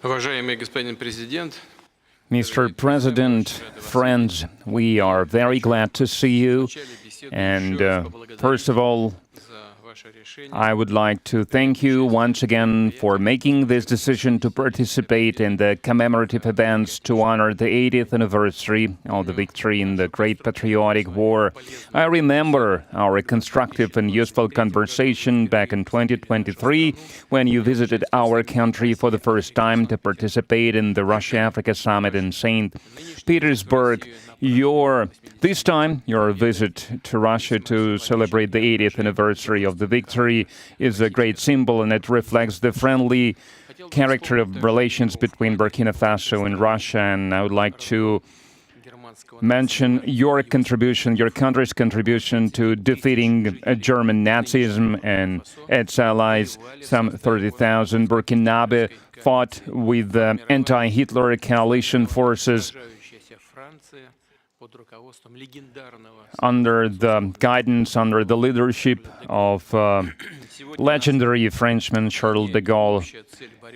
Уважаемый господин президент, Mr. President, friends, we are very glad to see you. And first of all, I would like to thank you once again for making this decision to participate in the commemorative events to honor the 80th anniversary of the victory in the Great Patriotic War. I remember our constructive and useful conversation back in 2023 when you visited our country for the first time to participate in the Russia-Africa Summit in St. Petersburg. This time, your visit to Russia to celebrate the 80th anniversary of the victory is a great symbol, and it reflects the friendly character of relations between Burkina Faso and Russia. And I would like to mention your contribution, your country's contribution to defeating German Nazism and its allies. Some 30,000 Burkinabe fought with the anti-Hitler coalition forces under the guidance, under the leadership of legendary Frenchman Charles de Gaulle.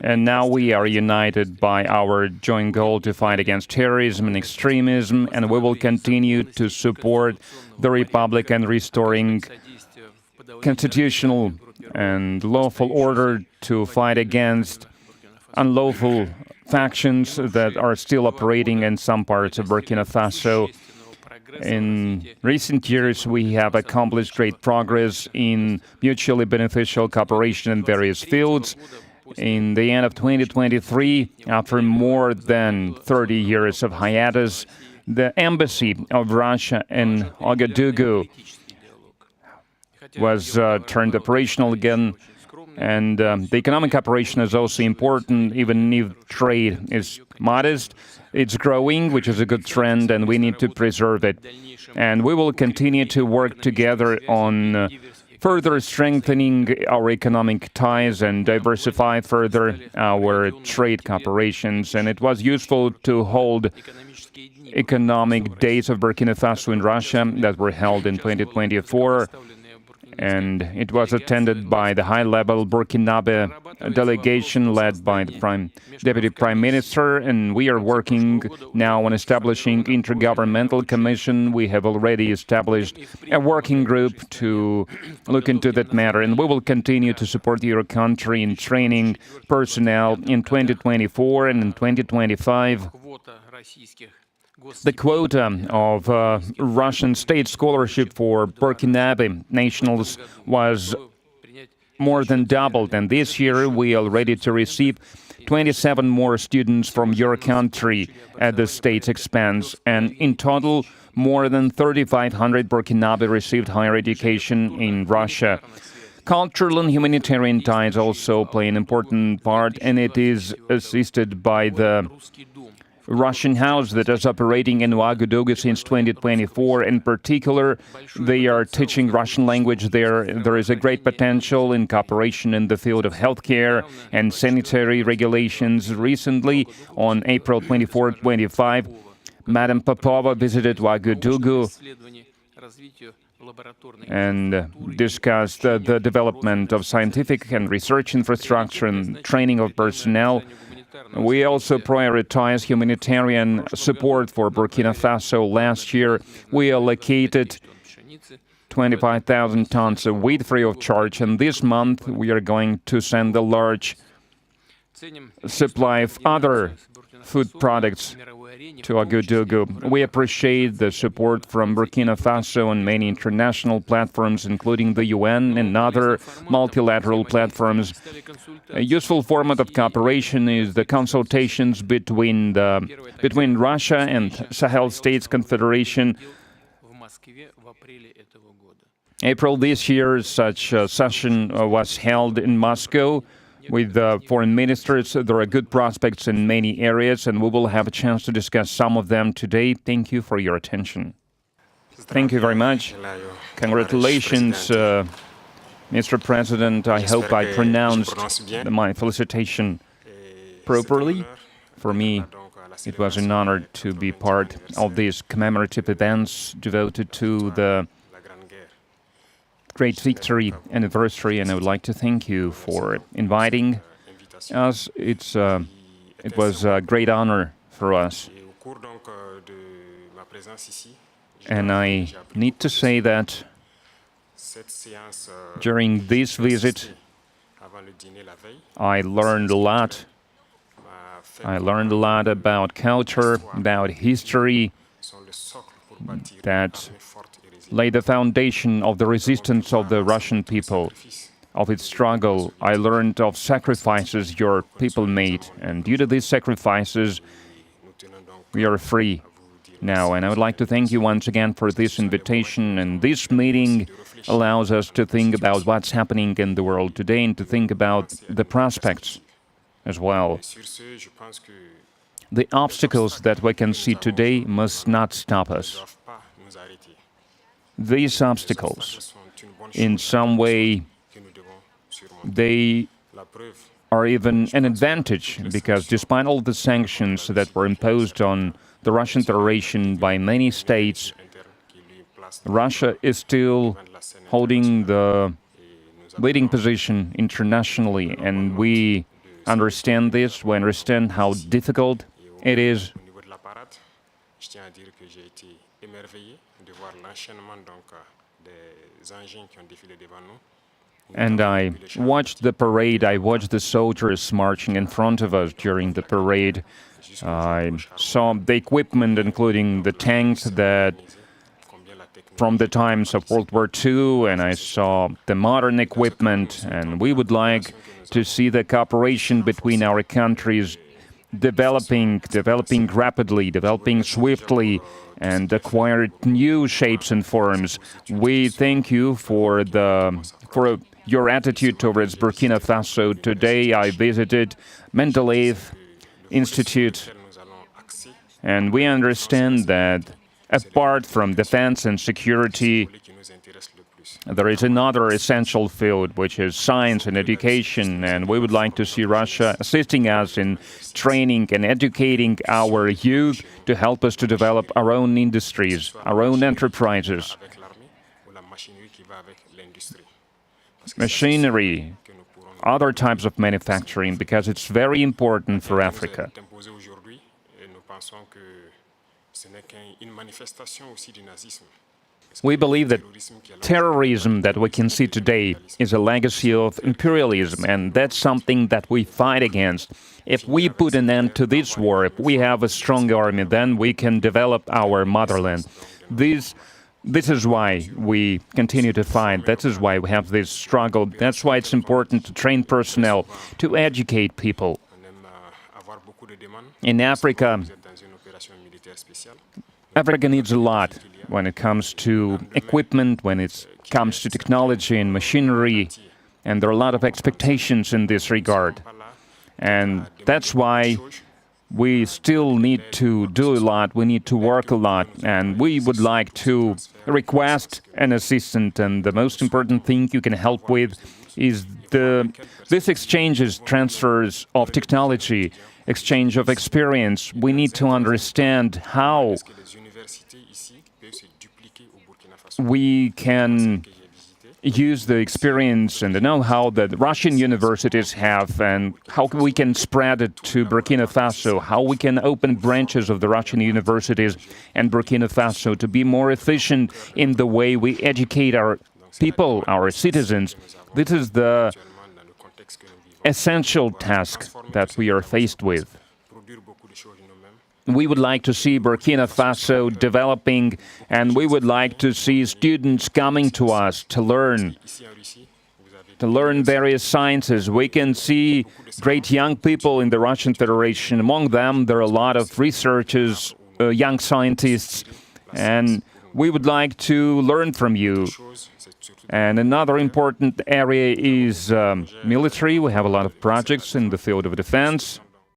And now we are united by our joint goal to fight against terrorism and extremism, and we will continue to support the Republic and restoring constitutional and lawful order, to fight against unlawful factions that are still operating in some parts of Burkina Faso. In recent years, we have accomplished great progress in mutually beneficial cooperation in various fields. In the end of 2023, after more than 30 years of hiatus, the embassy of Russia in Ouagadougou was turned operational again. And the economic operation is also important, even if trade is modest. It's growing, which is a good trend, and we need to preserve it. And we will continue to work together on further strengthening our economic ties and diversify further our trade cooperations. And it was useful to hold economic days of Burkina Faso in Russia that were held in 2024. And it was attended by the high-level Burkinabe delegation led by the Deputy Prime Minister, and we are working now on establishing intergovernmental commission. We have already established a working group to look into that matter, and we will continue to support your country in training personnel in 2024 and in 2025. The quota of Russian state scholarship for Burkinabe nationals was more than doubled, and this year we are ready to receive 27 more students from your country at the state's expense, and in total, more than 3,500 Burkinabe received higher education in Russia. Cultural and humanitarian ties also play an important part, and it is assisted by the Russian house that is operating in Ouagadougou since 2024. In particular, they are teaching Russian language there. There is a great potential in cooperation in the field of healthcare and sanitary regulations. Recently, on April 24-25, Madam Popova visited Ouagadougou and discussed the development of scientific and research infrastructure and training of personnel. We also prioritize humanitarian support for Burkina Faso. Last year, we allocated 25,000 tons of wheat free of charge, and this month we are going to send a large supply of other food products to Ouagadougou. We appreciate the support from Burkina Faso on many international platforms, including the UN and other multilateral platforms. A useful format of cooperation is the consultations between Russia and Sahel States Confederation. April this year, such a session was held in Moscow with foreign ministers. There are good prospects in many areas, and we will have a chance to discuss some of them today. Thank you for your attention. Thank you very much. Congratulations, Mr. President, I hope I pronounced my felicitation properly. For me, it was an honor to be part of these commemorative events devoted to the great victory anniversary, and I would like to thank you for inviting us. It was a great honor for us. And I need to say that during this visit, I learned a lot. I learned a lot about culture, about history, that laid the foundation of the resistance of the Russian people, of its struggle. I learned of sacrifices your people made, and due to these sacrifices, we are free now. And I would like to thank you once again for this invitation, and this meeting allows us to think about what's happening in the world today and to think about the prospects as well. The obstacles that we can see today must not stop us. These obstacles, in some way, they are even an advantage, because despite all the sanctions that were imposed on the Russian Federation by many states, Russia is still holding the leading position internationally, and we understand this. We understand how difficult it is. And I watched the parade, I watched the soldiers marching in front of us during the parade. I saw the equipment, including the tanks that from the times of World War II, and I saw the modern equipment, and we would like to see the cooperation between our countries developing rapidly, developing swiftly, and acquire new shapes and forms. We thank you for your attitude towards Burkina Faso. Today I visited Mendeleev Institute, and we understand that apart from defense and security, there is another essential field, which is science and education, and we would like to see Russia assisting us in training and educating our youth to help us to develop our own industries, our own enterprises. Machinery, other types of manufacturing, because it's very important for Africa. We believe that terrorism that we can see today is a legacy of imperialism, and that's something that we fight against. If we put an end to this war, if we have a strong army, then we can develop our motherland. This is why we continue to fight. That is why we have this struggle. That's why it's important to train personnel, to educate people. In Africa, Africa needs a lot when it comes to equipment, when it comes to technology and machinery, and there are a lot of expectations in this regard. And that's why we still need to do a lot, we need to work a lot, and we would like to request an assistant, and the most important thing you can help with is this exchanges, transfers of technology, exchange of experience. We need to understand how we can use the experience and the know-how that Russian universities have, and how we can spread it to Burkina Faso, how we can open branches of the Russian universities and Burkina Faso to be more efficient in the way we educate our people, our citizens. This is the essential task that we are faced with. We would like to see Burkina Faso developing, and we would like to see students coming to us to learn various sciences. We can see great young people in the Russian Federation. Among them, there are a lot of researchers, young scientists, and we would like to learn from you. And another important area is military. We have a lot of projects in the field of defense.